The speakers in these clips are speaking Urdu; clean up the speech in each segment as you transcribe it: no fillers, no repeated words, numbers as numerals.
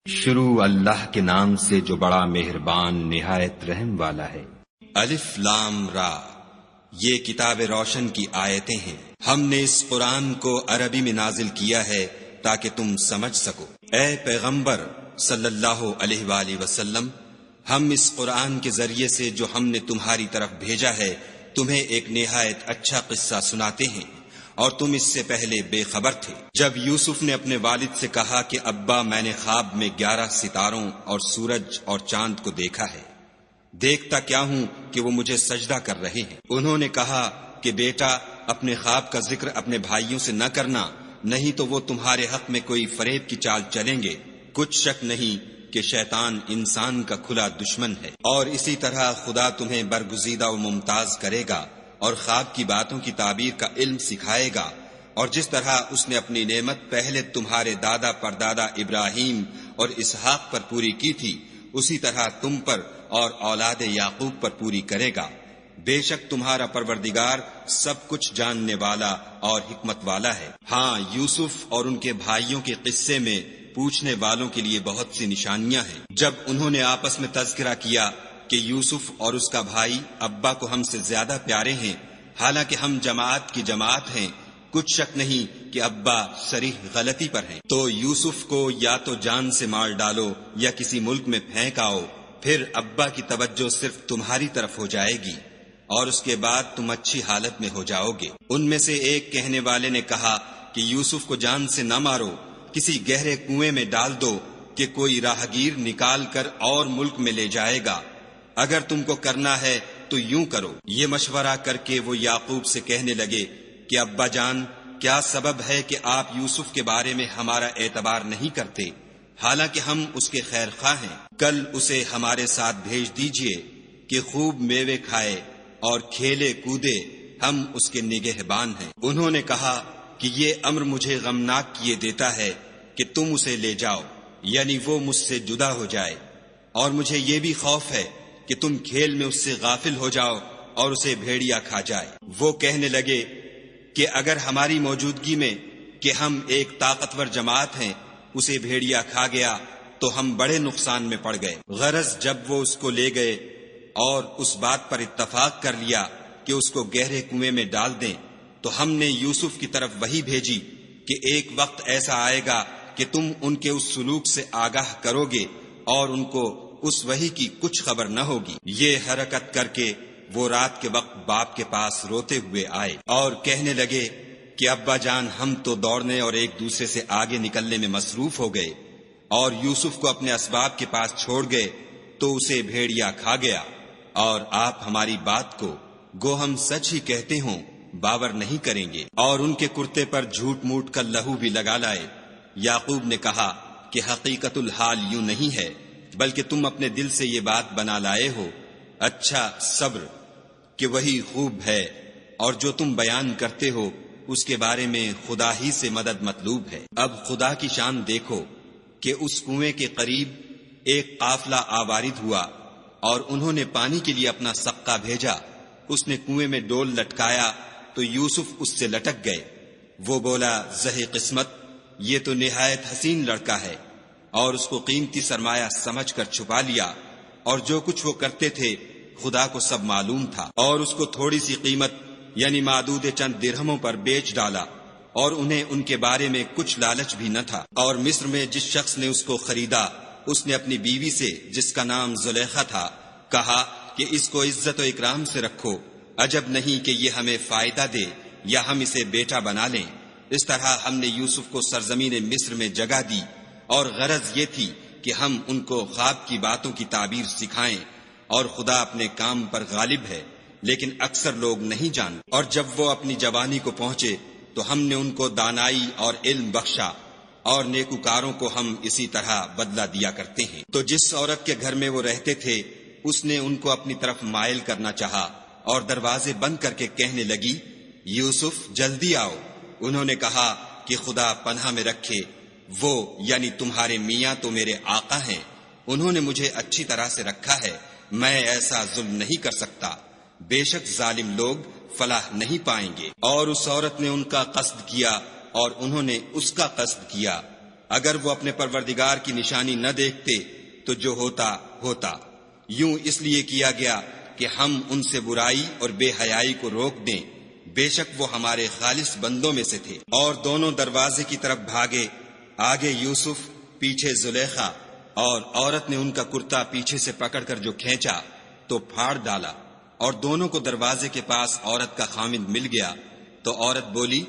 شروع اللہ کے نام سے جو بڑا مہربان نہایت رحم والا ہے۔ الف لام را، یہ کتاب روشن کی آیتیں ہیں۔ ہم نے اس قرآن کو عربی میں نازل کیا ہے تاکہ تم سمجھ سکو۔ اے پیغمبر صلی اللہ علیہ وآلہ وسلم، ہم اس قرآن کے ذریعے سے جو ہم نے تمہاری طرف بھیجا ہے تمہیں ایک نہایت اچھا قصہ سناتے ہیں، اور تم اس سے پہلے بے خبر تھے۔ جب یوسف نے اپنے والد سے کہا کہ ابا، میں نے خواب میں 11 ستاروں اور سورج اور چاند کو دیکھا ہے، دیکھتا کیا ہوں کہ وہ مجھے سجدہ کر رہے ہیں۔ انہوں نے کہا کہ بیٹا، اپنے خواب کا ذکر اپنے بھائیوں سے نہ کرنا، نہیں تو وہ تمہارے حق میں کوئی فریب کی چال چلیں گے۔ کچھ شک نہیں کہ شیطان انسان کا کھلا دشمن ہے، اور اسی طرح خدا تمہیں برگزیدہ و ممتاز کرے گا اور خواب کی باتوں کی تعبیر کا علم سکھائے گا، اور جس طرح اس نے اپنی نعمت پہلے تمہارے دادا پردادا ابراہیم اور اسحاق پر پوری کی تھی، اسی طرح تم پر اور اولاد یعقوب پر پوری کرے گا۔ بے شک تمہارا پروردگار سب کچھ جاننے والا اور حکمت والا ہے۔ ہاں، یوسف اور ان کے بھائیوں کے قصے میں پوچھنے والوں کے لیے بہت سی نشانیاں ہیں۔ جب انہوں نے آپس میں تذکرہ کیا کہ یوسف اور اس کا بھائی ابا کو ہم سے زیادہ پیارے ہیں، حالانکہ ہم جماعت کی جماعت ہیں، کچھ شک نہیں کہ ابا صریح غلطی پر ہیں، تو یوسف کو یا تو جان سے مار ڈالو یا کسی ملک میں پھینک آؤ، پھر ابا کی توجہ صرف تمہاری طرف ہو جائے گی، اور اس کے بعد تم اچھی حالت میں ہو جاؤ گے۔ ان میں سے ایک کہنے والے نے کہا کہ یوسف کو جان سے نہ مارو، کسی گہرے کنویں میں ڈال دو کہ کوئی راہگیر نکال کر اور ملک میں لے جائے گا۔ اگر تم کو کرنا ہے تو یوں کرو۔ یہ مشورہ کر کے وہ یعقوب سے کہنے لگے کہ ابا جان، کیا سبب ہے کہ آپ یوسف کے بارے میں ہمارا اعتبار نہیں کرتے، حالانکہ ہم اس کے خیر خواہ ہیں؟ کل اسے ہمارے ساتھ بھیج دیجئے کہ خوب میوے کھائے اور کھیلے کودے، ہم اس کے نگہبان ہیں۔ انہوں نے کہا کہ یہ امر مجھے غمناک کیے دیتا ہے کہ تم اسے لے جاؤ، یعنی وہ مجھ سے جدا ہو جائے، اور مجھے یہ بھی خوف ہے کہ تم کھیل میں اس سے غافل ہو جاؤ اور اسے بھیڑیا کھا جائے۔ وہ کہنے لگے کہ اگر ہماری موجودگی میں کہ ہم ایک طاقتور جماعت ہیں اسے بھیڑیا کھا گیا تو ہم بڑے نقصان میں پڑ گئے۔ غرض جب وہ اس کو لے گئے اور اس بات پر اتفاق کر لیا کہ اس کو گہرے کنویں میں ڈال دیں، تو ہم نے یوسف کی طرف وحی بھیجی کہ ایک وقت ایسا آئے گا کہ تم ان کے اس سلوک سے آگاہ کرو گے اور ان کو اس وحی کی کچھ خبر نہ ہوگی۔ یہ حرکت کر کے وہ رات کے وقت باپ کے پاس روتے ہوئے آئے اور کہنے لگے کہ ابا جان، ہم تو دوڑنے اور ایک دوسرے سے آگے نکلنے میں مصروف ہو گئے اور یوسف کو اپنے اسباب کے پاس چھوڑ گئے تو اسے بھیڑیا کھا گیا، اور آپ ہماری بات کو گو ہم سچ ہی کہتے ہوں باور نہیں کریں گے، اور ان کے کرتے پر جھوٹ موٹ کا لہو بھی لگا لائے۔ یعقوب نے کہا کہ حقیقت الحال یوں نہیں ہے، بلکہ تم اپنے دل سے یہ بات بنا لائے ہو۔ اچھا، صبر کہ وہی خوب ہے، اور جو تم بیان کرتے ہو اس کے بارے میں خدا ہی سے مدد مطلوب ہے۔ اب خدا کی شان دیکھو کہ اس کنویں کے قریب ایک قافلہ آوارد ہوا، اور انہوں نے پانی کے لیے اپنا سقا بھیجا۔ اس نے کنویں میں ڈول لٹکایا تو یوسف اس سے لٹک گئے۔ وہ بولا، زہے قسمت، یہ تو نہایت حسین لڑکا ہے، اور اس کو قیمتی سرمایہ سمجھ کر چھپا لیا، اور جو کچھ وہ کرتے تھے خدا کو سب معلوم تھا، اور اس کو تھوڑی سی قیمت یعنی معدود چند درہموں پر بیچ ڈالا، اور انہیں ان کے بارے میں کچھ لالچ بھی نہ تھا۔ اور مصر میں جس شخص نے اس کو خریدا، اس نے اپنی بیوی سے جس کا نام زلیخا تھا کہا کہ اس کو عزت و اکرام سے رکھو، عجب نہیں کہ یہ ہمیں فائدہ دے یا ہم اسے بیٹا بنا لیں۔ اس طرح ہم نے یوسف کو سرزمین مصر میں جگہ دی، اور غرض یہ تھی کہ ہم ان کو خواب کی باتوں کی تعبیر سکھائیں، اور خدا اپنے کام پر غالب ہے، لیکن اکثر لوگ نہیں جانتے۔ اور جب وہ اپنی جوانی کو پہنچے تو ہم نے ان کو دانائی اور علم بخشا، اور نیکوکاروں کو ہم اسی طرح بدلہ دیا کرتے ہیں۔ تو جس عورت کے گھر میں وہ رہتے تھے اس نے ان کو اپنی طرف مائل کرنا چاہا، اور دروازے بند کر کے کہنے لگی، یوسف جلدی آؤ۔ انہوں نے کہا کہ خدا پناہ میں رکھے، وہ یعنی تمہارے میاں تو میرے آقا ہیں، انہوں نے مجھے اچھی طرح سے رکھا ہے، میں ایسا ظلم نہیں کر سکتا، بے شک ظالم لوگ فلاح نہیں پائیں گے۔ اور اس عورت نے ان کا قصد کیا اور انہوں نے اس کا قصد کیا، اگر وہ اپنے پروردگار کی نشانی نہ دیکھتے تو جو ہوتا ہوتا، یوں اس لیے کیا گیا کہ ہم ان سے برائی اور بے حیائی کو روک دیں، بے شک وہ ہمارے خالص بندوں میں سے تھے۔ اور دونوں دروازے کی طرف بھاگے، آگے یوسف، پیچھے زلیخا، اور عورت نے ان کا کرتا پیچھے سے پکڑ کر جو کھینچا تو پھاڑ ڈالا، اور دونوں کو دروازے کے پاس عورت کا خامند مل گیا۔ تو عورت بولی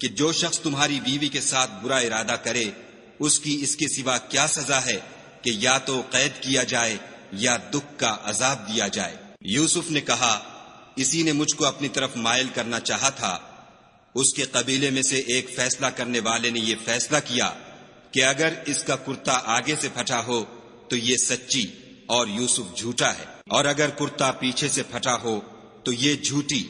کہ جو شخص تمہاری بیوی کے ساتھ برا ارادہ کرے اس کی اس کے سوا کیا سزا ہے کہ یا تو قید کیا جائے یا دکھ کا عذاب دیا جائے۔ یوسف نے کہا، اسی نے مجھ کو اپنی طرف مائل کرنا چاہا تھا۔ اس کے قبیلے میں سے ایک فیصلہ کرنے والے نے یہ فیصلہ کیا کہ اگر اس کا کرتا آگے سے پھٹا ہو تو یہ سچی اور یوسف جھوٹا ہے، اور اگر کرتا پیچھے سے پھٹا ہو تو یہ جھوٹی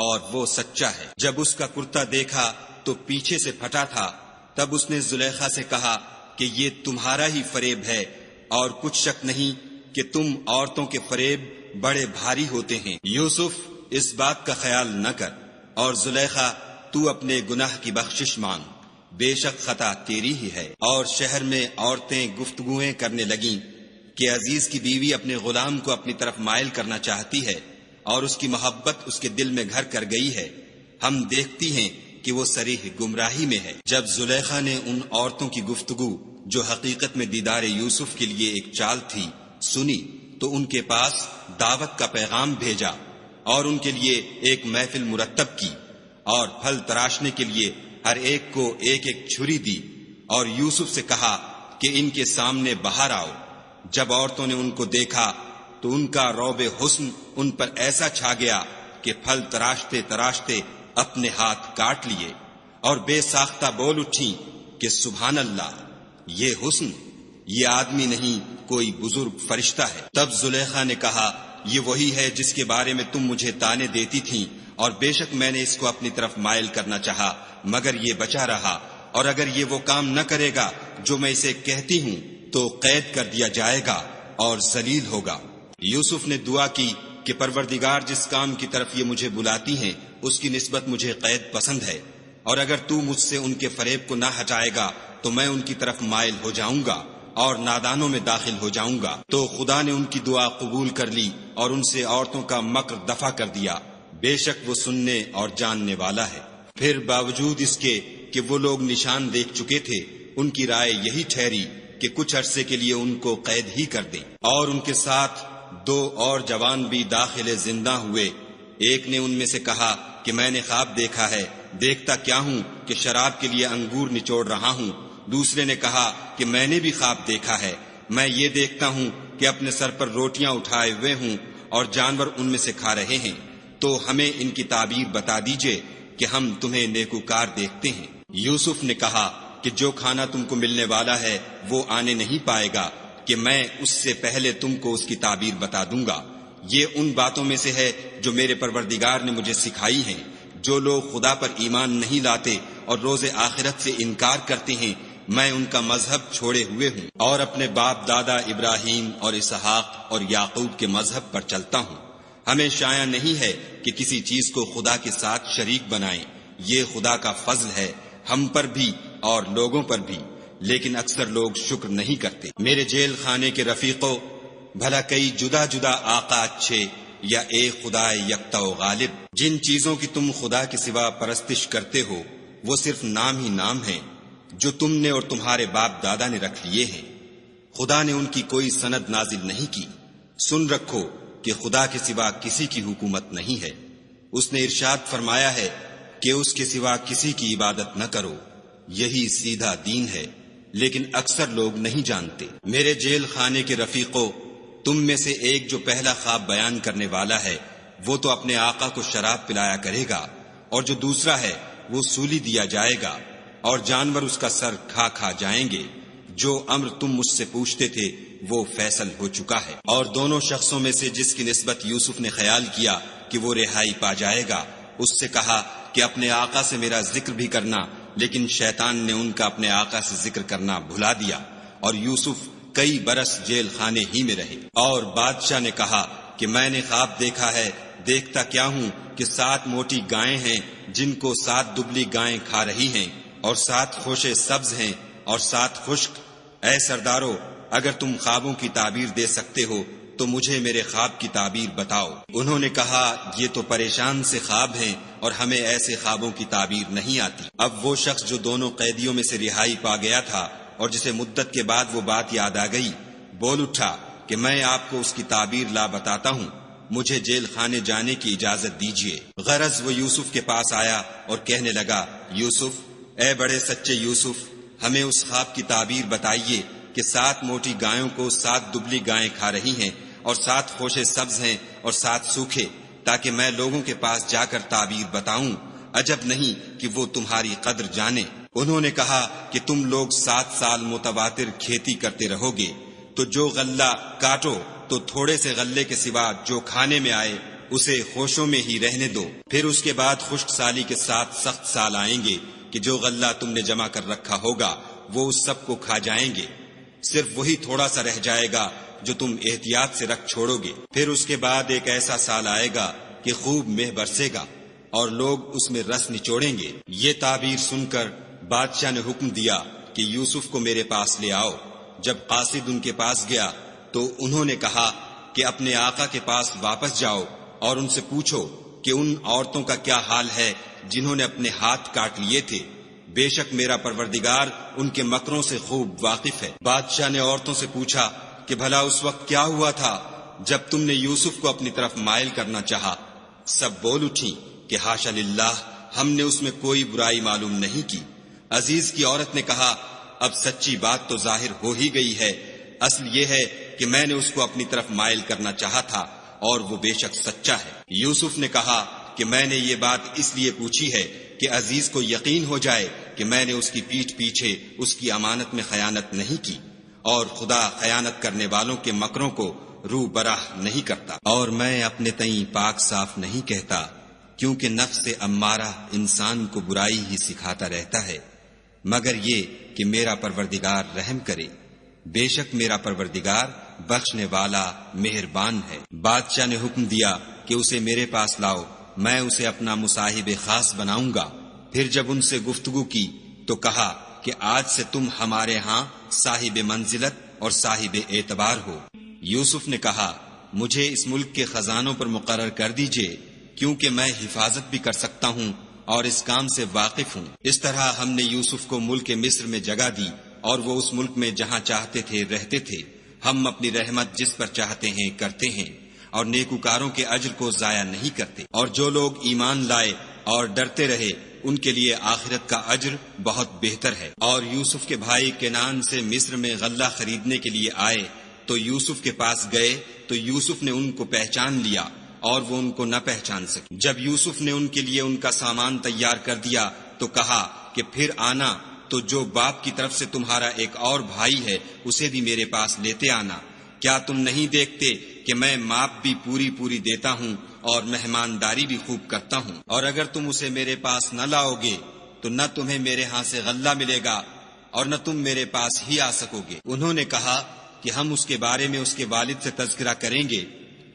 اور وہ سچا ہے۔ جب اس کا کرتا دیکھا تو پیچھے سے پھٹا تھا، تب اس نے زلیخا سے کہا کہ یہ تمہارا ہی فریب ہے، اور کچھ شک نہیں کہ تم عورتوں کے فریب بڑے بھاری ہوتے ہیں۔ یوسف، اس بات کا خیال نہ کر، اور زلیخا، تو اپنے گناہ کی بخشش مانگ، بے شک خطا تیری ہی ہے۔ اور شہر میں عورتیں گفتگویں کرنے لگیں کہ عزیز کی بیوی اپنے غلام کو اپنی طرف مائل کرنا چاہتی ہے، اور اس کی محبت اس کے دل میں گھر کر گئی ہے، ہم دیکھتی ہیں کہ وہ صریح گمراہی میں ہے۔ جب زلیخا نے ان عورتوں کی گفتگو جو حقیقت میں دیدار یوسف کے لیے ایک چال تھی سنی تو ان کے پاس دعوت کا پیغام بھیجا، اور ان کے لیے ایک محفل مرتب کی، اور پھل تراشنے کے لیے ہر ایک کو ایک ایک چھری دی، اور یوسف سے کہا کہ ان کے سامنے باہر آؤ۔ جب عورتوں نے ان کو دیکھا تو ان کا روب حسن ان پر ایسا چھا گیا کہ پھل تراشتے تراشتے اپنے ہاتھ کاٹ لیے، اور بے ساختہ بول اٹھیں کہ سبحان اللہ، یہ حسن، یہ آدمی نہیں کوئی بزرگ فرشتہ ہے۔ تب زلیخا نے کہا، یہ وہی ہے جس کے بارے میں تم مجھے تانے دیتی تھیں، اور بے شک میں نے اس کو اپنی طرف مائل کرنا چاہا مگر یہ بچا رہا، اور اگر یہ وہ کام نہ کرے گا جو میں اسے کہتی ہوں تو قید کر دیا جائے گا اور ذلیل ہوگا۔ یوسف نے دعا کی کہ پروردگار جس کام کی طرف یہ مجھے بلاتی ہیں اس کی نسبت مجھے قید پسند ہے، اور اگر تو مجھ سے ان کے فریب کو نہ ہٹائے گا تو میں ان کی طرف مائل ہو جاؤں گا اور نادانوں میں داخل ہو جاؤں گا۔ تو خدا نے ان کی دعا قبول کر لی اور ان سے عورتوں کا مکر دفع کر دیا، بے شک وہ سننے اور جاننے والا ہے۔ پھر باوجود اس کے کہ وہ لوگ نشان دیکھ چکے تھے، ان کی رائے یہی ٹھہری کہ کچھ عرصے کے لیے ان کو قید ہی کر دیں، اور ان کے ساتھ 2 اور جوان بھی داخل زندہ ہوئے۔ ایک نے ان میں سے کہا کہ میں نے خواب دیکھا ہے، دیکھتا کیا ہوں کہ شراب کے لیے انگور نچوڑ رہا ہوں۔ دوسرے نے کہا کہ میں نے بھی خواب دیکھا ہے، میں یہ دیکھتا ہوں کہ اپنے سر پر روٹیاں اٹھائے ہوئے ہوں اور جانور ان میں سے کھا رہے ہیں، تو ہمیں ان کی تعبیر بتا دیجئے کہ ہم تمہیں نیکوکار دیکھتے ہیں۔ یوسف نے کہا کہ جو کھانا تم کو ملنے والا ہے وہ آنے نہیں پائے گا کہ میں اس سے پہلے تم کو اس کی تعبیر بتا دوں گا۔ یہ ان باتوں میں سے ہے جو میرے پروردگار نے مجھے سکھائی ہیں۔ جو لوگ خدا پر ایمان نہیں لاتے اور روز آخرت سے انکار کرتے ہیں، میں ان کا مذہب چھوڑے ہوئے ہوں اور اپنے باپ دادا ابراہیم اور اسحاق اور یعقوب کے مذہب پر چلتا ہوں۔ ہمیں شایع نہیں ہے کہ کسی چیز کو خدا کے ساتھ شریک بنائیں، یہ خدا کا فضل ہے ہم پر بھی اور لوگوں پر بھی، لیکن اکثر لوگ شکر نہیں کرتے۔ میرے جیل خانے کے رفیقوں، بھلا کئی جدا جدا آقا اچھے یا ایک خدا یکتا و غالب؟ جن چیزوں کی تم خدا کے سوا پرستش کرتے ہو وہ صرف نام ہی نام ہیں جو تم نے اور تمہارے باپ دادا نے رکھ لیے ہیں، خدا نے ان کی کوئی سند نازل نہیں کی۔ سن رکھو کہ خدا کے سوا کسی کی حکومت نہیں ہے۔ اس نے ارشاد فرمایا ہے کہ اس کے سوا کسی کی عبادت نہ کرو، یہی سیدھا دین ہے، لیکن اکثر لوگ نہیں جانتے۔ میرے جیل خانے کے رفیقوں، تم میں سے ایک جو پہلا خواب بیان کرنے والا ہے وہ تو اپنے آقا کو شراب پلایا کرے گا، اور جو دوسرا ہے وہ سولی دیا جائے گا اور جانور اس کا سر کھا کھا جائیں گے۔ جو امر تم مجھ سے پوچھتے تھے وہ فیصل ہو چکا ہے۔ اور دونوں شخصوں میں سے جس کی نسبت یوسف نے خیال کیا کہ وہ رہائی پا جائے گا، اس سے کہا کہ اپنے آقا سے میرا ذکر بھی کرنا، لیکن شیطان نے ان کا اپنے آقا سے ذکر کرنا بھلا دیا، اور یوسف کئی برس جیل خانے ہی میں رہے۔ اور بادشاہ نے کہا کہ میں نے خواب دیکھا ہے، دیکھتا کیا ہوں کہ 7 موٹی گائیں ہیں جن کو 7 دبلی گائیں کھا رہی ہیں، اور 7 خوشے سبز ہیں اور 7 خشک۔ اے سردارو، اگر تم خوابوں کی تعبیر دے سکتے ہو تو مجھے میرے خواب کی تعبیر بتاؤ۔ انہوں نے کہا یہ تو پریشان سے خواب ہیں اور ہمیں ایسے خوابوں کی تعبیر نہیں آتی۔ اب وہ شخص جو دونوں قیدیوں میں سے رہائی پا گیا تھا اور جسے مدت کے بعد وہ بات یاد آ گئی، بول اٹھا کہ میں آپ کو اس کی تعبیر لا بتاتا ہوں، مجھے جیل خانے جانے کی اجازت دیجیے۔ غرض وہ یوسف کے پاس آیا اور کہنے لگا، یوسف، اے بڑے سچے یوسف، ہمیں اس خواب کی تعبیر بتائیے کہ 7 موٹی گایوں کو 7 دبلی گائیں کھا رہی ہیں اور 7 خوشے سبز ہیں اور 7 سوکھے، تاکہ میں لوگوں کے پاس جا کر تعبیر بتاؤں، عجب نہیں کہ وہ تمہاری قدر جانے۔ انہوں نے کہا کہ تم لوگ 7 سال متواتر کھیتی کرتے رہو گے، تو جو غلہ کاٹو تو تھوڑے سے غلے کے سوا جو کھانے میں آئے اسے خوشوں میں ہی رہنے دو، پھر اس کے بعد خشک سالی کے 7 سخت سال آئیں گے کہ جو غلہ تم نے جمع کر رکھا ہوگا وہ اس سب کو کھا جائیں گے، صرف وہی تھوڑا سا رہ جائے گا جو تم احتیاط سے رکھ چھوڑو گے۔ پھر اس کے بعد ایک ایسا سال آئے گا کہ خوب مہ برسے گا اور لوگ اس میں رس نچوڑیں گے۔ یہ تعبیر سن کر بادشاہ نے حکم دیا کہ یوسف کو میرے پاس لے آؤ۔ جب قاصد ان کے پاس گیا تو انہوں نے کہا کہ اپنے آقا کے پاس واپس جاؤ اور ان سے پوچھو کہ ان عورتوں کا کیا حال ہے جنہوں نے اپنے ہاتھ کاٹ لیے تھے، بے شک میرا پروردگار ان کے مکروں سے خوب واقف ہے۔ بادشاہ نے عورتوں سے پوچھا کہ بھلا اس وقت کیا ہوا تھا جب تم نے یوسف کو اپنی طرف مائل کرنا چاہا؟ سب بول اٹھی کہ حاشا للہ، ہم نے اس میں کوئی برائی معلوم نہیں کی۔ عزیز کی عورت نے کہا اب سچی بات تو ظاہر ہو ہی گئی ہے، اصل یہ ہے کہ میں نے اس کو اپنی طرف مائل کرنا چاہا تھا اور وہ بے شک سچا ہے۔ یوسف نے کہا کہ میں نے یہ بات اس لیے پوچھی ہے کہ عزیز کو یقین ہو جائے کہ میں نے اس کی پیٹھ پیچھے اس کی امانت میں خیانت نہیں کی، اور خدا خیانت کرنے والوں کے مکروں کو رو براہ نہیں کرتا، اور میں اپنے تئیں پاک صاف نہیں کہتا، کیونکہ نفس امارہ انسان کو برائی ہی سکھاتا رہتا ہے، مگر یہ کہ میرا پروردگار رحم کرے، بے شک میرا پروردگار بخشنے والا مہربان ہے۔ بادشاہ نے حکم دیا کہ اسے میرے پاس لاؤ، میں اسے اپنا مصاحب خاص بناؤں گا۔ پھر جب ان سے گفتگو کی تو کہا کہ آج سے تم ہمارے ہاں صاحب منزلت اور صاحب اعتبار ہو۔ یوسف نے کہا مجھے اس ملک کے خزانوں پر مقرر کر دیجئے، کیونکہ میں حفاظت بھی کر سکتا ہوں اور اس کام سے واقف ہوں۔ اس طرح ہم نے یوسف کو ملک مصر میں جگہ دی اور وہ اس ملک میں جہاں چاہتے تھے رہتے تھے۔ ہم اپنی رحمت جس پر چاہتے ہیں کرتے ہیں اور نیکوکاروں کے اجر کو ضائع نہیں کرتے، اور جو لوگ ایمان لائے اور ڈرتے رہے ان کے لیے آخرت کا اجر بہت بہتر ہے۔ اور یوسف کے بھائی کنعان سے مصر میں غلہ خریدنے کے لیے آئے تو یوسف کے پاس گئے تو یوسف نے ان کو پہچان لیا اور وہ ان کو نہ پہچان سکے۔ جب یوسف نے ان کے لیے ان کا سامان تیار کر دیا تو کہا کہ پھر آنا تو جو باپ کی طرف سے تمہارا ایک اور بھائی ہے اسے بھی میرے پاس لیتے آنا۔ کیا تم نہیں دیکھتے کہ میں ماپ بھی پوری دیتا ہوں اور مہمانداری بھی خوب کرتا ہوں؟ اور اگر تم اسے میرے پاس نہ لاؤ گے تو نہ تمہیں میرے ہاں سے غلہ ملے گا اور نہ تم میرے پاس ہی آ سکو گے۔ انہوں نے کہا کہ ہم اس کے بارے میں اس کے والد سے تذکرہ کریں گے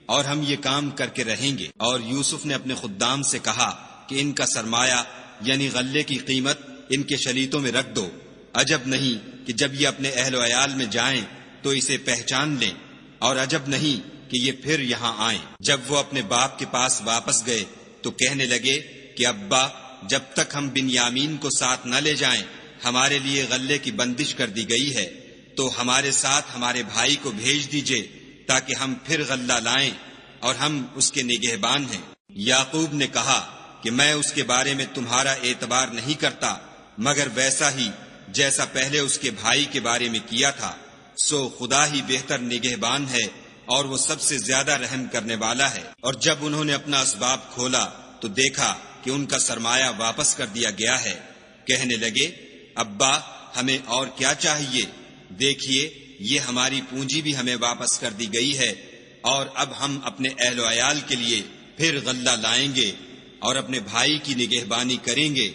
اور ہم یہ کام کر کے رہیں گے۔ اور یوسف نے اپنے خدام سے کہا کہ ان کا سرمایہ یعنی غلے کی قیمت ان کے شلیتوں میں رکھ دو، عجب نہیں کہ جب یہ اپنے اہل و عیال میں جائیں تو اسے پہچان لیں، اور عجب نہیں کہ یہ پھر یہاں آئیں۔ جب وہ اپنے باپ کے پاس واپس گئے تو کہنے لگے کہ ابا، جب تک ہم بنیامین کو ساتھ نہ لے جائیں ہمارے لیے غلے کی بندش کر دی گئی ہے، تو ہمارے ساتھ ہمارے بھائی کو بھیج دیجئے تاکہ ہم پھر غلہ لائیں اور ہم اس کے نگہبان ہیں۔ یعقوب نے کہا کہ میں اس کے بارے میں تمہارا اعتبار نہیں کرتا مگر ویسا ہی جیسا پہلے اس کے بھائی کے بارے میں کیا تھا، سو خدا ہی بہتر نگہبان ہے اور وہ سب سے زیادہ رحم کرنے والا ہے۔ اور جب انہوں نے اپنا اسباب کھولا تو دیکھا کہ ان کا سرمایہ واپس کر دیا گیا ہے۔ کہنے لگے ابا، ہمیں اور کیا چاہیے؟ دیکھیے یہ ہماری پونجی بھی ہمیں واپس کر دی گئی ہے، اور اب ہم اپنے اہل و عیال کے لیے پھر غلہ لائیں گے اور اپنے بھائی کی نگہبانی کریں گے،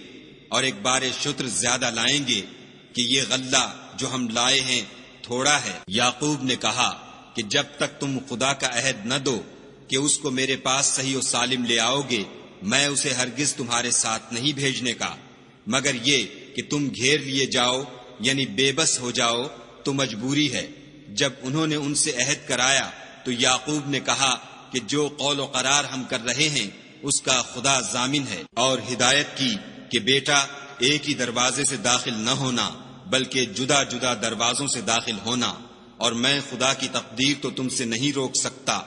اور ایک بار شتر زیادہ لائیں گے کہ یہ غلہ جو ہم لائے ہیں تھوڑا ہے۔ یعقوب نے کہا کہ جب تک تم خدا کا عہد نہ دو کہ اس کو میرے پاس صحیح و سالم لے آؤ گے، میں اسے ہرگز تمہارے ساتھ نہیں بھیجنے کا، مگر یہ کہ تم گھیر لیے جاؤ یعنی بے بس ہو جاؤ تو مجبوری ہے۔ جب انہوں نے ان سے عہد کرایا تو یعقوب نے کہا کہ جو قول و قرار ہم کر رہے ہیں اس کا خدا ضامن ہے، اور ہدایت کی کہ بیٹا ایک ہی دروازے سے داخل نہ ہونا بلکہ جدا جدا دروازوں سے داخل ہونا، اور میں خدا کی تقدیر تو تم سے نہیں روک سکتا،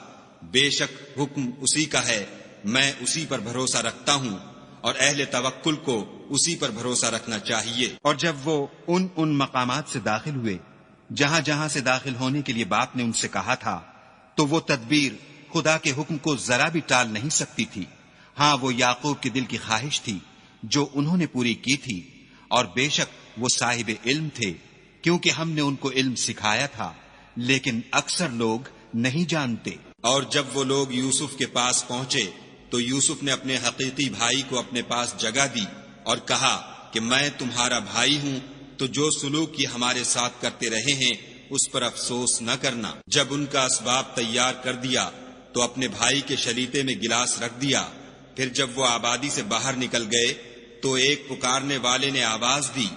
بے شک حکم اسی کا ہے، میں اسی پر بھروسہ رکھتا ہوں، اور اہل توکل کو اسی پر بھروسہ رکھنا چاہیے۔ اور جب وہ ان مقامات سے داخل ہوئے جہاں جہاں سے داخل ہونے کے لیے باپ نے ان سے کہا تھا تو وہ تدبیر خدا کے حکم کو ذرا بھی ٹال نہیں سکتی تھی۔ ہاں وہ یعقوب کے دل کی خواہش تھی جو انہوں نے پوری کی تھی، اور بے شک وہ صاحب علم تھے کیونکہ ہم نے ان کو علم سکھایا تھا، لیکن اکثر لوگ نہیں جانتے۔ اور جب وہ لوگ یوسف کے پاس پہنچے تو یوسف نے اپنے حقیقی بھائی کو اپنے پاس جگہ دی اور کہا کہ میں تمہارا بھائی ہوں، تو جو سلوک یہ ہمارے ساتھ کرتے رہے ہیں اس پر افسوس نہ کرنا۔ جب ان کا اسباب تیار کر دیا تو اپنے بھائی کے شلیتے میں گلاس رکھ دیا۔ پھر جب وہ آبادی سے باہر نکل گئے تو ایک پکارنے والے نے آواز دی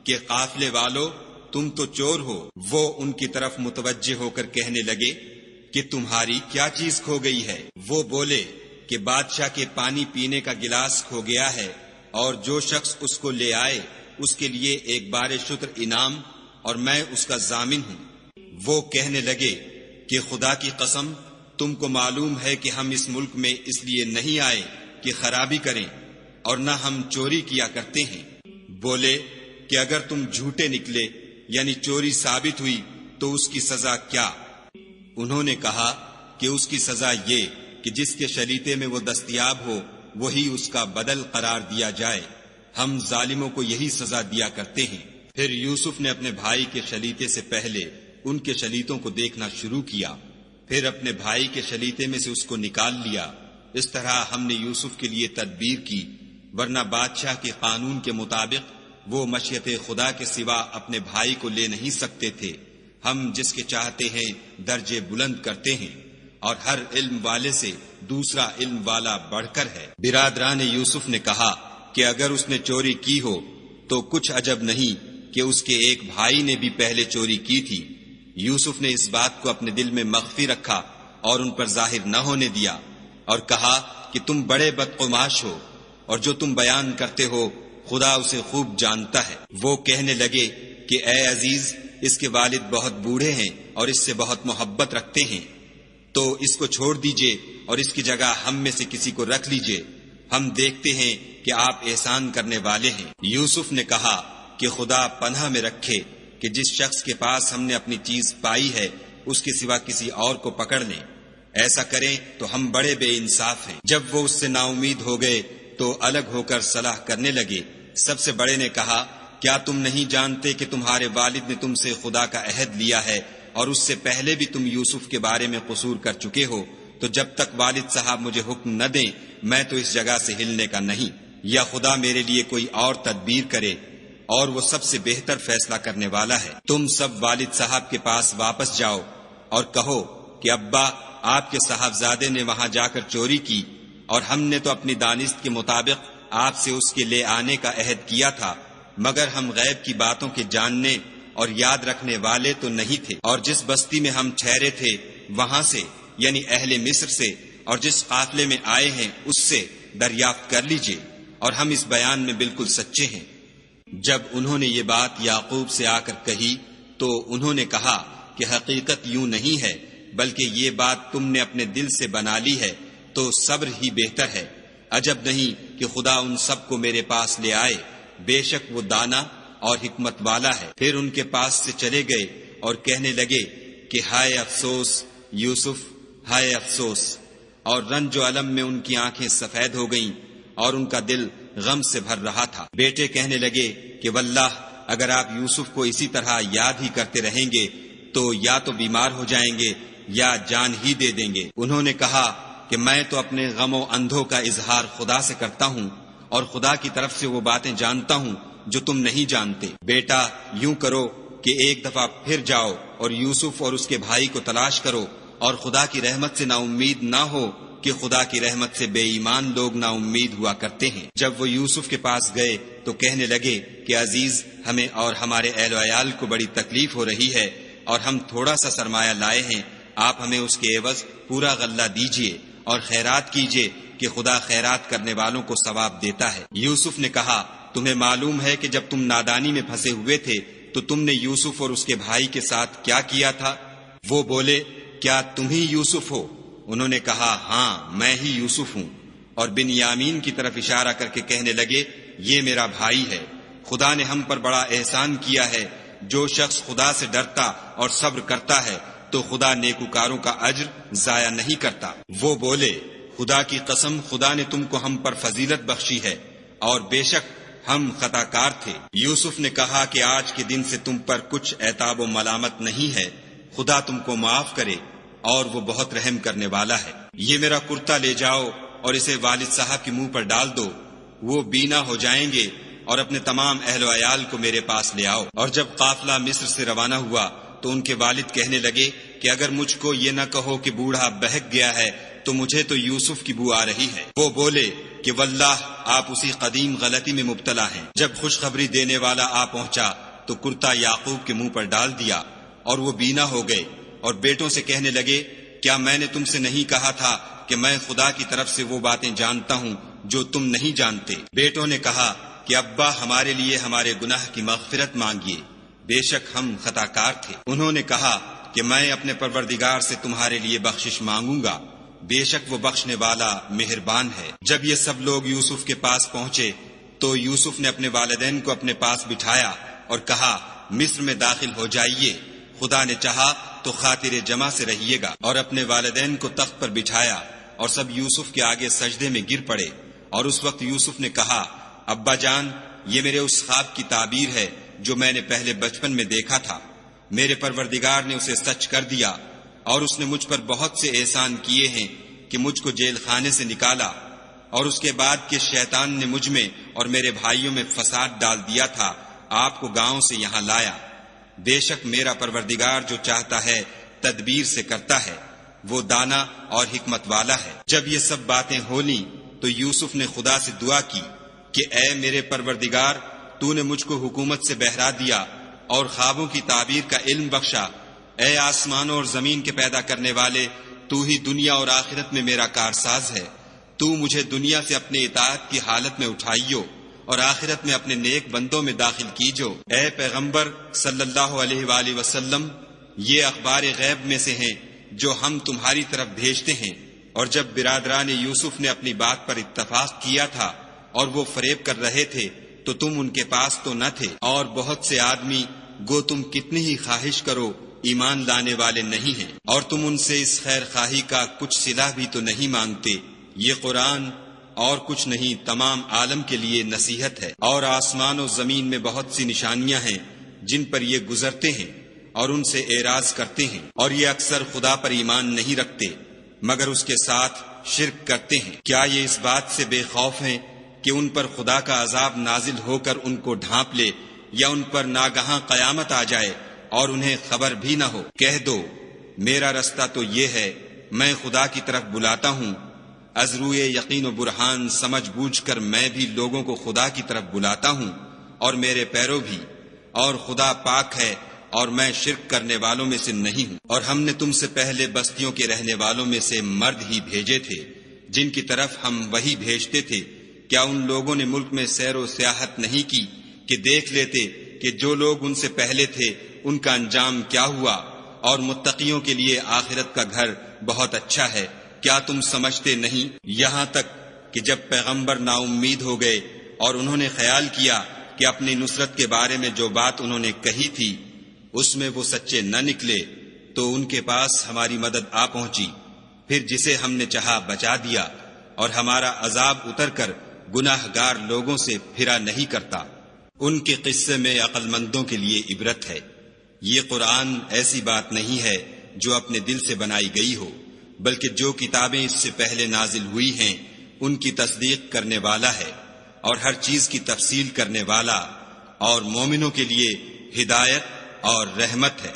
کہ قافلے والو تم تو چور ہو۔ وہ ان کی طرف متوجہ ہو کر کہنے لگے کہ تمہاری کیا چیز کھو گئی ہے؟ وہ بولے کہ بادشاہ کے پانی پینے کا گلاس کھو گیا ہے، اور جو شخص اس کو لے آئے اس کے لیے ایک بار شکر انعام، اور میں اس کا ضامن ہوں۔ وہ کہنے لگے کہ خدا کی قسم تم کو معلوم ہے کہ ہم اس ملک میں اس لیے نہیں آئے کہ خرابی کریں، اور نہ ہم چوری کیا کرتے ہیں۔ بولے کہ اگر تم جھوٹے نکلے یعنی چوری ثابت ہوئی تو اس کی سزا کیا؟ انہوں نے کہا کہ اس کی سزا یہ کہ جس کے شلیتے میں وہ دستیاب ہو وہی اس کا بدل قرار دیا جائے، ہم ظالموں کو یہی سزا دیا کرتے ہیں۔ پھر یوسف نے اپنے بھائی کے شلیتے سے پہلے ان کے شلیتوں کو دیکھنا شروع کیا، پھر اپنے بھائی کے شلیتے میں سے اس کو نکال لیا۔ اس طرح ہم نے یوسف کے لیے تدبیر کی، ورنہ بادشاہ کے قانون کے مطابق وہ مشیت خدا کے سوا اپنے بھائی کو لے نہیں سکتے تھے۔ ہم جس کے چاہتے ہیں درجے بلند کرتے ہیں، اور ہر علم والے سے دوسرا علم والا بڑھ کر ہے۔ برادران یوسف نے کہا کہ اگر اس نے چوری کی ہو تو کچھ عجب نہیں کہ اس کے ایک بھائی نے بھی پہلے چوری کی تھی۔ یوسف نے اس بات کو اپنے دل میں مخفی رکھا اور ان پر ظاہر نہ ہونے دیا، اور کہا کہ تم بڑے بدقماش ہو، اور جو تم بیان کرتے ہو خدا اسے خوب جانتا ہے۔ وہ کہنے لگے کہ اے عزیز، اس کے والد بہت بوڑھے ہیں اور اس سے بہت محبت رکھتے ہیں، تو اس کو چھوڑ دیجئے اور اس کی جگہ ہم میں سے کسی کو رکھ لیجئے، ہم دیکھتے ہیں کہ آپ احسان کرنے والے ہیں۔ یوسف نے کہا کہ خدا پناہ میں رکھے کہ جس شخص کے پاس ہم نے اپنی چیز پائی ہے اس کے سوا کسی اور کو پکڑ لیں، ایسا کریں تو ہم بڑے بے انصاف ہیں۔ جب وہ اس سے نا امید ہو گئے تو الگ ہو کر صلاح کرنے لگے۔ سب سے بڑے نے کہا کیا تم نہیں جانتے کہ تمہارے والد نے تم سے خدا کا عہد لیا ہے، اور اس سے پہلے بھی تم یوسف کے بارے میں قصور کر چکے ہو، تو جب تک والد صاحب مجھے حکم نہ دیں میں تو اس جگہ سے ہلنے کا نہیں، یا خدا میرے لیے کوئی اور تدبیر کرے، اور وہ سب سے بہتر فیصلہ کرنے والا ہے۔ تم سب والد صاحب کے پاس واپس جاؤ اور کہو کہ ابا آپ کے صاحبزادے نے وہاں جا کر چوری کی، اور ہم نے تو اپنی دانست کے مطابق آپ سے اس کے لے آنے کا عہد کیا تھا، مگر ہم غیب کی باتوں کے جاننے اور یاد رکھنے والے تو نہیں تھے، اور جس بستی میں ہم ٹھہرے تھے وہاں سے یعنی اہل مصر سے، اور جس قافلے میں آئے ہیں اس سے دریافت کر لیجئے، اور ہم اس بیان میں بالکل سچے ہیں۔ جب انہوں نے یہ بات یعقوب سے آ کر کہی تو انہوں نے کہا کہ حقیقت یوں نہیں ہے، بلکہ یہ بات تم نے اپنے دل سے بنا لی ہے، تو صبر ہی بہتر ہے۔ عجب نہیں کہ خدا ان سب کو میرے پاس لے آئے، بے شک وہ دانا اور حکمت والا ہے۔ پھر ان کے پاس سے چلے گئے اور کہنے لگے کہ ہائے افسوس یوسف، ہائے افسوس، اور رنج و الم میں ان کی آنکھیں سفید ہو گئیں اور ان کا دل غم سے بھر رہا تھا۔ بیٹے کہنے لگے کہ واللہ اگر آپ یوسف کو اسی طرح یاد ہی کرتے رہیں گے تو یا تو بیمار ہو جائیں گے یا جان ہی دے دیں گے۔ انہوں نے کہا کہ میں تو اپنے غم و اندھوں کا اظہار خدا سے کرتا ہوں، اور خدا کی طرف سے وہ باتیں جانتا ہوں جو تم نہیں جانتے۔ بیٹا یوں کرو کہ ایک دفعہ پھر جاؤ اور یوسف اور اس کے بھائی کو تلاش کرو، اور خدا کی رحمت سے نا امید نہ ہو کہ خدا کی رحمت سے بے ایمان لوگ نا امید ہوا کرتے ہیں۔ جب وہ یوسف کے پاس گئے تو کہنے لگے کہ عزیز، ہمیں اور ہمارے اہل و عیال کو بڑی تکلیف ہو رہی ہے اور ہم تھوڑا سا سرمایہ لائے ہیں، آپ ہمیں اس کے عوض پورا غلہ دیجئے اور خیرات کیجئے کہ خدا خیرات کرنے والوں کو ثواب دیتا ہے۔ یوسف نے کہا، تمہیں معلوم ہے کہ جب تم نادانی میں پھنسے ہوئے تھے تو تم نے یوسف اور اس کے بھائی کے ساتھ کیا کیا تھا؟ وہ بولے، کیا تم ہی یوسف ہو؟ انہوں نے کہا، ہاں میں ہی یوسف ہوں، اور بنیامین کی طرف اشارہ کر کے کہنے لگے، یہ میرا بھائی ہے، خدا نے ہم پر بڑا احسان کیا ہے۔ جو شخص خدا سے ڈرتا اور صبر کرتا ہے تو خدا نیکوکاروں کا اجر ضائع نہیں کرتا۔ وہ بولے، خدا کی قسم، خدا نے تم کو ہم پر فضیلت بخشی ہے اور بے شک ہم خطا کار تھے۔ یوسف نے کہا کہ آج کے دن سے تم پر کچھ عتاب و ملامت نہیں ہے، خدا تم کو معاف کرے اور وہ بہت رحم کرنے والا ہے۔ یہ میرا کرتا لے جاؤ اور اسے والد صاحب کے منہ پر ڈال دو، وہ بینا ہو جائیں گے، اور اپنے تمام اہل و عیال کو میرے پاس لے آؤ۔ اور جب قافلہ مصر سے روانہ ہوا تو ان کے والد کہنے لگے کہ اگر مجھ کو یہ نہ کہو کہ بوڑھا بہک گیا ہے تو مجھے تو یوسف کی بو آ رہی ہے۔ وہ بولے کہ واللہ آپ اسی قدیم غلطی میں مبتلا ہیں۔ جب خوشخبری دینے والا آ پہنچا تو کرتا یعقوب کے منہ پر ڈال دیا اور وہ بینا ہو گئے، اور بیٹوں سے کہنے لگے، کیا میں نے تم سے نہیں کہا تھا کہ میں خدا کی طرف سے وہ باتیں جانتا ہوں جو تم نہیں جانتے؟ بیٹوں نے کہا کہ ابا، ہمارے لیے ہمارے گناہ کی مغفرت مانگیے، بے شک ہم خطا کار تھے۔ انہوں نے کہا کہ میں اپنے پروردگار سے تمہارے لیے بخشش مانگوں گا، بے شک وہ بخشنے والا مہربان ہے۔ جب یہ سب لوگ یوسف کے پاس پہنچے تو یوسف نے اپنے والدین کو اپنے پاس بٹھایا اور کہا، مصر میں داخل ہو جائیے، خدا نے چاہا تو خاطر جمع سے رہیے گا۔ اور اپنے والدین کو تخت پر بٹھایا اور سب یوسف کے آگے سجدے میں گر پڑے۔ اور اس وقت یوسف نے کہا، ابا جان، یہ میرے اس خواب کی تعبیر ہے جو میں نے پہلے بچپن میں دیکھا تھا۔ میرے پروردگار نے اسے سچ کر دیا، اور اس نے مجھ پر بہت سے احسان کیے ہیں کہ مجھ کو جیل خانے سے نکالا، اور اس کے بعد کہ شیطان نے مجھ میں اور میرے بھائیوں میں فساد ڈال دیا تھا، آپ کو گاؤں سے یہاں لایا۔ بے شک میرا پروردگار جو چاہتا ہے تدبیر سے کرتا ہے، وہ دانا اور حکمت والا ہے۔ جب یہ سب باتیں ہو لیں تو یوسف نے خدا سے دعا کی کہ اے میرے پروردگار، تو نے مجھ کو حکومت سے بہرا دیا اور خوابوں کی تعبیر کا علم بخشا۔ اے آسمانوں اور زمین کے پیدا کرنے والے، تو ہی دنیا اور آخرت میں میرا کارساز ہے۔ تو مجھے دنیا سے اپنے اطاعت کی حالت میں اٹھائیو اور آخرت میں اپنے نیک بندوں میں داخل کیجو۔ اے پیغمبر صلی اللہ علیہ وآلہ وسلم، یہ اخبار غیب میں سے ہیں جو ہم تمہاری طرف بھیجتے ہیں۔ اور جب برادران یوسف نے اپنی بات پر اتفاق کیا تھا اور وہ فریب کر رہے تھے تو تم ان کے پاس تو نہ تھے، اور بہت سے آدمی گو تم کتنی ہی خواہش کرو ایمان لانے والے نہیں ہیں، اور تم ان سے اس خیر خواہی کا کچھ صلہ بھی تو نہیں مانگتے۔ یہ قرآن اور کچھ نہیں، تمام عالم کے لیے نصیحت ہے۔ اور آسمان و زمین میں بہت سی نشانیاں ہیں جن پر یہ گزرتے ہیں اور ان سے اعراض کرتے ہیں، اور یہ اکثر خدا پر ایمان نہیں رکھتے مگر اس کے ساتھ شرک کرتے ہیں۔ کیا یہ اس بات سے بے خوف ہیں کہ ان پر خدا کا عذاب نازل ہو کر ان کو ڈھانپ لے، یا ان پر ناگہاں قیامت آ جائے اور انہیں خبر بھی نہ ہو؟ کہہ دو، میرا رستہ تو یہ ہے، میں خدا کی طرف بلاتا ہوں، از روئے یقین و برہان سمجھ بوجھ کر میں بھی لوگوں کو خدا کی طرف بلاتا ہوں، اور میرے پیرو بھی، اور خدا پاک ہے اور میں شرک کرنے والوں میں سے نہیں ہوں۔ اور ہم نے تم سے پہلے بستیوں کے رہنے والوں میں سے مرد ہی بھیجے تھے جن کی طرف ہم وہی بھیجتے تھے۔ کیا ان لوگوں نے ملک میں سیر و سیاحت نہیں کی کہ دیکھ لیتے کہ جو لوگ ان سے پہلے تھے ان کا انجام کیا ہوا، اور متقیوں کے لیے آخرت کا گھر بہت اچھا ہے؟ کیا تم سمجھتے نہیں؟ یہاں تک کہ جب پیغمبر نا امید ہو گئے اور انہوں نے خیال کیا کہ اپنی نصرت کے بارے میں جو بات انہوں نے کہی تھی اس میں وہ سچے نہ نکلے، تو ان کے پاس ہماری مدد آ پہنچی، پھر جسے ہم نے چاہا بچا دیا، اور ہمارا عذاب اتر کر گناہ گار لوگوں سے پھرا نہیں کرتا۔ ان کے قصے میں عقل مندوں کے لیے عبرت ہے۔ یہ قرآن ایسی بات نہیں ہے جو اپنے دل سے بنائی گئی ہو، بلکہ جو کتابیں اس سے پہلے نازل ہوئی ہیں ان کی تصدیق کرنے والا ہے، اور ہر چیز کی تفصیل کرنے والا، اور مومنوں کے لیے ہدایت اور رحمت ہے۔